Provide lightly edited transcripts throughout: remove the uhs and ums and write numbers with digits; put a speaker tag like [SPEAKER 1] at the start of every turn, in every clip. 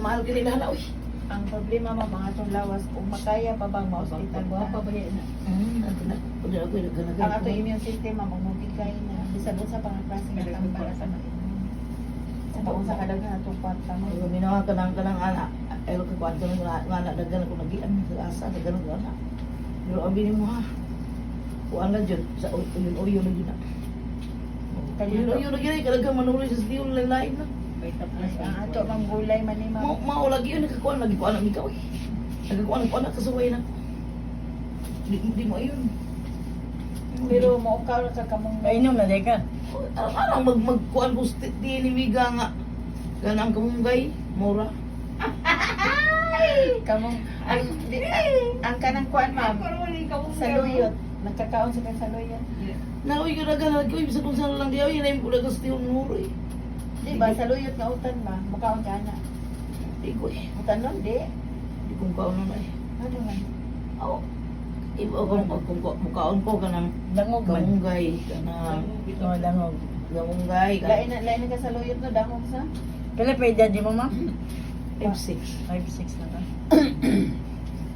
[SPEAKER 1] mahal kini na uy.
[SPEAKER 2] Ang problema mo mga itong lawas, kung makaya pa bang ma-hospital
[SPEAKER 3] Buha pa
[SPEAKER 2] ka.
[SPEAKER 3] ba yan na?
[SPEAKER 1] Natin pwede ako
[SPEAKER 2] Ang ato immune system, mamamugigay na. Bisag sa pangklase nga tambara sa mainom. Sa taon sa kadaghan atong kwarta mo.
[SPEAKER 1] Ay, minawa ka ng anak. Ay, ko kwarto ng anak. Dagan ako nagian sa asa. Dagan ako anak. Pero abinin mo ha. Kuan na dyan. Sa uyo na dyan. Uyo na dyan. Kalagang manuloy sa stiyo na lain na.
[SPEAKER 3] Baita plus.
[SPEAKER 2] Ang ato mang gulay man ni ma'am.
[SPEAKER 1] Mao lagi yun. Nagkakuan. Lagi ko anak ikaw eh. Nagkakuan ako anak. Kasuway na. Di mo ayun.
[SPEAKER 2] Pero maukaw ka kamong
[SPEAKER 3] Mainom na deka.
[SPEAKER 1] Anong magkuan ko tinimiga nga. Ganang kamunggay. Mura.
[SPEAKER 2] kamong ang kanang kuan ma'am. Sa luyot. Nagkakaon sa sa luyot.
[SPEAKER 1] Nauwi ko na ganag ko. Ibig kung saan lang diyaw. Yun ay mula ka sa tiyong muro eh.
[SPEAKER 2] Di ba sa luyot nga utan ba? Mukaon ka na.
[SPEAKER 1] Di ko eh.
[SPEAKER 2] Utan nun di.
[SPEAKER 1] Di kong kaon na eh.
[SPEAKER 2] Ano man?
[SPEAKER 1] Ako. Iba kung mukhaon ko ka ng
[SPEAKER 3] Dangog man.
[SPEAKER 1] kamunggay. Ka ng
[SPEAKER 3] Oh, dangog.
[SPEAKER 1] kamunggay.
[SPEAKER 2] Lain ka sa luyot no dahon sa.
[SPEAKER 3] Pila pa edad di mo ma'am?
[SPEAKER 1] 5'6".
[SPEAKER 3] 5'6 na ka.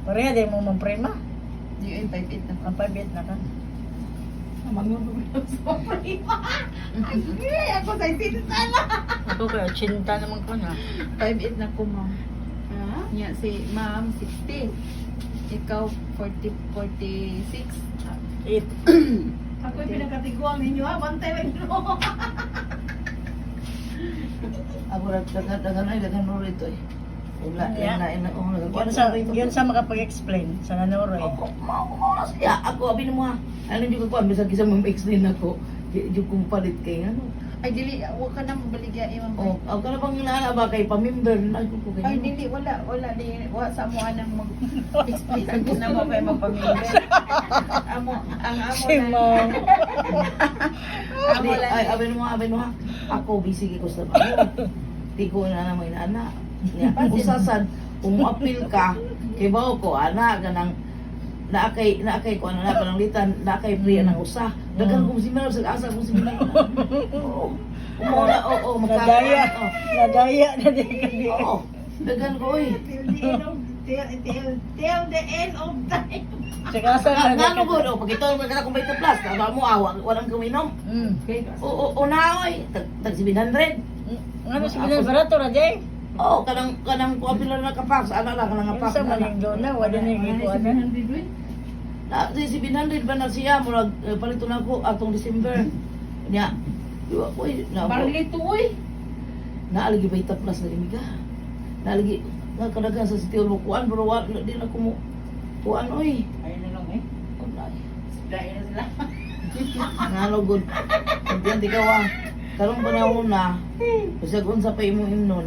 [SPEAKER 3] Pareha din mo ma'am prima.
[SPEAKER 2] Di ay 5'8 na.
[SPEAKER 3] Ang 5'8 na ka.
[SPEAKER 1] Amang yung problema sa prima.
[SPEAKER 2] Ako sa itin sana.
[SPEAKER 3] Ako kaya 80 naman ko na.
[SPEAKER 2] 5'8 na ko ma'am.
[SPEAKER 1] Ha?
[SPEAKER 2] Nya si ma'am 60. Ikaw 46.
[SPEAKER 3] 8.
[SPEAKER 2] Ako yung pinagkatiguan ninyo ha. Bantay lang nyo.
[SPEAKER 1] Ako dagan mo rito eh. Wala,
[SPEAKER 3] Yeah.
[SPEAKER 1] nagkakuan
[SPEAKER 3] Yun sa makapag-explain sa nanoroy.
[SPEAKER 1] Ako siya. Ako, abin mo ha. Ano yung kakuan? Bisa kisa mag-explain ako. Yung kong palit kay ano.
[SPEAKER 2] Ay dili, huwag ka nang baligya imam.
[SPEAKER 1] Oh, ako ka na bang inaana ba kay pamimber? Ako ko kayo.
[SPEAKER 2] Ay dili, wala di wa sa mo anang mag-explain ako na mo kay magpamilya. Amo ang amo
[SPEAKER 3] Si ma'am.
[SPEAKER 2] Amo lang.
[SPEAKER 1] Ay, abin mo ha. Ako, busy ko sa bago. Di ko na naman inaana. Usasan, kung apil ka, kay bao ko, ana, ganang, naakay ko, ano na, pananglitan, naakay priya ng usa. Dagan kong similar, sa-asa kong similar. Oo. Umuna, oo,
[SPEAKER 3] Nadaya. Nadaya na din kami.
[SPEAKER 1] Oo. Dagan ko, eh.
[SPEAKER 2] Till the end of time.
[SPEAKER 3] Tsaka sa
[SPEAKER 1] Nga no, good, pag ito, magkana kong 20 plus, tama mo, walang kuminom. Oo, unaoy, tag 700.
[SPEAKER 3] Ano si Bilan barato na day?
[SPEAKER 1] Oo, kanang kuapil na nakapax, ano lang, kanang
[SPEAKER 3] Yung
[SPEAKER 1] ngapak.
[SPEAKER 3] sa maning doon na, wala na yung ikuha na.
[SPEAKER 1] Si 700 ba na siya, murag palito na ako atong December. Nya, diwa ko eh, na ako.
[SPEAKER 2] Lito uy.
[SPEAKER 1] Naalagi ba ita plus na limiga? Naalagi, nga kadagan sa sitiyo mo kuan, pero wala din ako mo kuan, oy.
[SPEAKER 2] Ayun na lang eh.
[SPEAKER 1] Kulay.
[SPEAKER 2] Dahil na sila.
[SPEAKER 1] Ngano good. Pagdiyan di ka wa. Karong panahon na, bisag unsa pa imong imnon,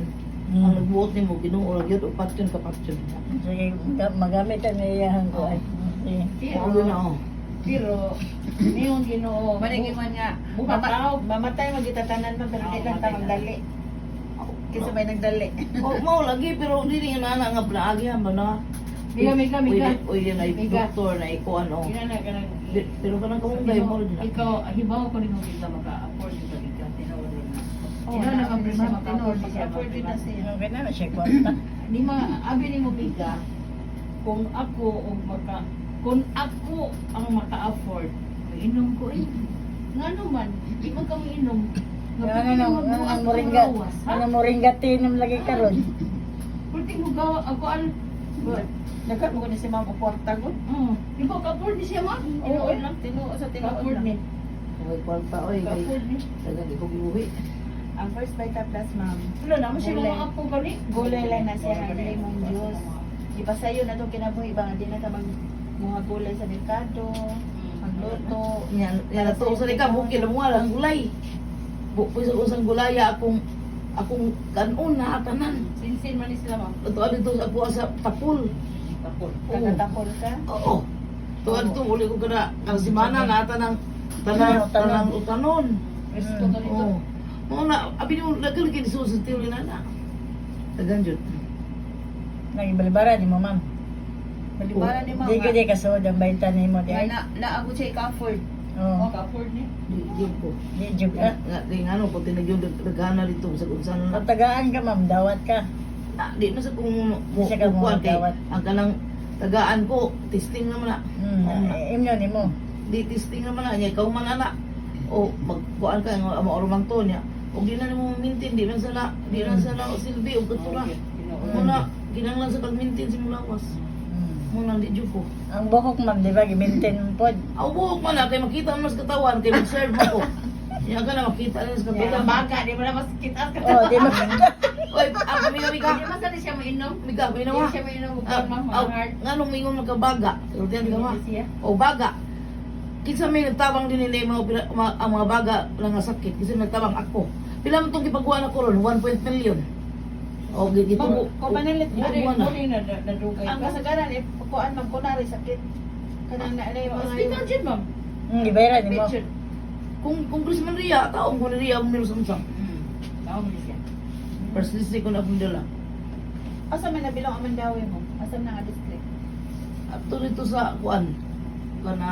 [SPEAKER 1] ang nagbuot nimo Ginoo ra gyud upat yun kapat yun.
[SPEAKER 3] Sige, magamit ang iyahan ko ay.
[SPEAKER 1] Oo na oh.
[SPEAKER 2] Pero, niyon Ginoo. Maningin man nga, mamatay magitatanan man pero di lang ta magdali. Kasi may nagdali.
[SPEAKER 1] Oh, mao lagi pero dili na ana nga plaagyan ba na.
[SPEAKER 2] Miga.
[SPEAKER 1] Uy, na
[SPEAKER 2] Miga.
[SPEAKER 1] doktor na iko ano.
[SPEAKER 2] Kanang
[SPEAKER 1] Pero kanang kamunggay mo rin na.
[SPEAKER 4] Ikaw, hibaw ko rin mo kita maka-afford ito ikaw, tinawalin na.
[SPEAKER 2] Oh,
[SPEAKER 4] Tinawalin na kami siya
[SPEAKER 2] tinawag
[SPEAKER 4] maka-afford siya.
[SPEAKER 2] afford din na siya.
[SPEAKER 3] Okay na siya kwarta.
[SPEAKER 4] Di ma, abi ni mo biga, kung ako ang maka-afford, inom ko eh. Nga naman, di mo kami inom.
[SPEAKER 3] Ang moringa. Ang moringa tinom lagi karon.
[SPEAKER 4] Pwede mo gawa, ako
[SPEAKER 2] Nagkat mo ko ni si Ma'am o kwarta ko.
[SPEAKER 4] di ba ka-afford ni siya ma?
[SPEAKER 2] Tinuod lang, tinuod sa tinuod
[SPEAKER 4] Ka-afford
[SPEAKER 2] lang.
[SPEAKER 4] ni.
[SPEAKER 1] Oy, kwarta oy, kay
[SPEAKER 4] Ka-afford ni.
[SPEAKER 1] dagan di ko giuwi.
[SPEAKER 2] Ang first Vita Plus, Ma'am.
[SPEAKER 4] Wala naman siya
[SPEAKER 2] Gulay.
[SPEAKER 4] mga apo gani.
[SPEAKER 2] Gulay lang na siya ng limong juice. Ipasayo na itong kinabuhi ba nga di na ka mga gulay sa merkado, magluto.
[SPEAKER 1] Yan to sa ka bukil mo lang gulay. Bukil sa usang gulaya akong kanon na tanan.
[SPEAKER 4] Sinsin man ni sila ma'am.
[SPEAKER 1] Ito dito sa ako sa tapul.
[SPEAKER 4] Tapos.
[SPEAKER 2] Tagatapol ka.
[SPEAKER 1] Oo. Tuwa dito uli ko kada simana na tanang utanon.
[SPEAKER 4] Resto ka dito.
[SPEAKER 1] Oo. Mo na abi mo lagal kay sa tiyo na na. Dagan jud.
[SPEAKER 3] Nagibalibara ni mo ma'am.
[SPEAKER 2] Balibara ni Ma'am.
[SPEAKER 3] Di ka di kasod ang baita ni mo di.
[SPEAKER 2] Na ako siya ika-afford.
[SPEAKER 3] Oo.
[SPEAKER 4] Ka-afford ni.
[SPEAKER 1] Di ko.
[SPEAKER 3] Di jud ka.
[SPEAKER 1] Nga di ngano pati nagyud dagana dito sa unsan na.
[SPEAKER 3] Patagaan ka ma'am, dawat ka.
[SPEAKER 1] Di na sa kung mo
[SPEAKER 3] Siya ka mo
[SPEAKER 1] kukuan kay
[SPEAKER 3] magdawat.
[SPEAKER 1] ang kanang tagaan ko testing naman na.
[SPEAKER 3] Imyon mo.
[SPEAKER 1] Di testing naman na niya ikaw man ana. O magkuan ka nga amo ormang to niya. O di na nimo maintain di man sala silbi og katura. Muna kinahanglan sa pag-maintain si mulawas. Muna di jud ko.
[SPEAKER 3] Ang buhok ma'am, di ba, gi-maintain mo po.
[SPEAKER 1] Aw buhok man na kay makita mo mas katawan kay mag-serve mo ko. Niya ka na makita na sa
[SPEAKER 2] Ito
[SPEAKER 1] katawan.
[SPEAKER 2] baga, di mo na mas kita ka.
[SPEAKER 3] Oh, di mo.
[SPEAKER 1] Oy, ako miga.
[SPEAKER 4] Hindi masali siya mainom.
[SPEAKER 1] Miga,
[SPEAKER 4] Hindi
[SPEAKER 1] minawa.
[SPEAKER 4] siya mainom.
[SPEAKER 1] Ah,
[SPEAKER 4] Mahal.
[SPEAKER 1] nganong mingon magkabaga. Ultian ka ma.
[SPEAKER 4] Siya.
[SPEAKER 1] O baga. Kinsa may nagtabang din nila ang mga baga lang nga sakit. Kasi nagtabang ako. Pila mo itong ipagawa na ko ron? 1 million. O, gito mo.
[SPEAKER 2] Kung panilit mo rin,
[SPEAKER 1] Buwan na.
[SPEAKER 2] muli na nadugay. Ang kasagaran, kuan man kunari sakit. Kanang na yung mga
[SPEAKER 4] Hospital dyan, ma'am.
[SPEAKER 3] Ibayran mo.
[SPEAKER 4] Picture.
[SPEAKER 1] Kung Chris Maria, taong ko na Ria ang meron samsang.
[SPEAKER 4] Tao mo siya.
[SPEAKER 1] First list ko na akong dala.
[SPEAKER 2] asa man nabilang ang mandawi mo? Asa na nga district?
[SPEAKER 1] At to nito sa kuan. Kana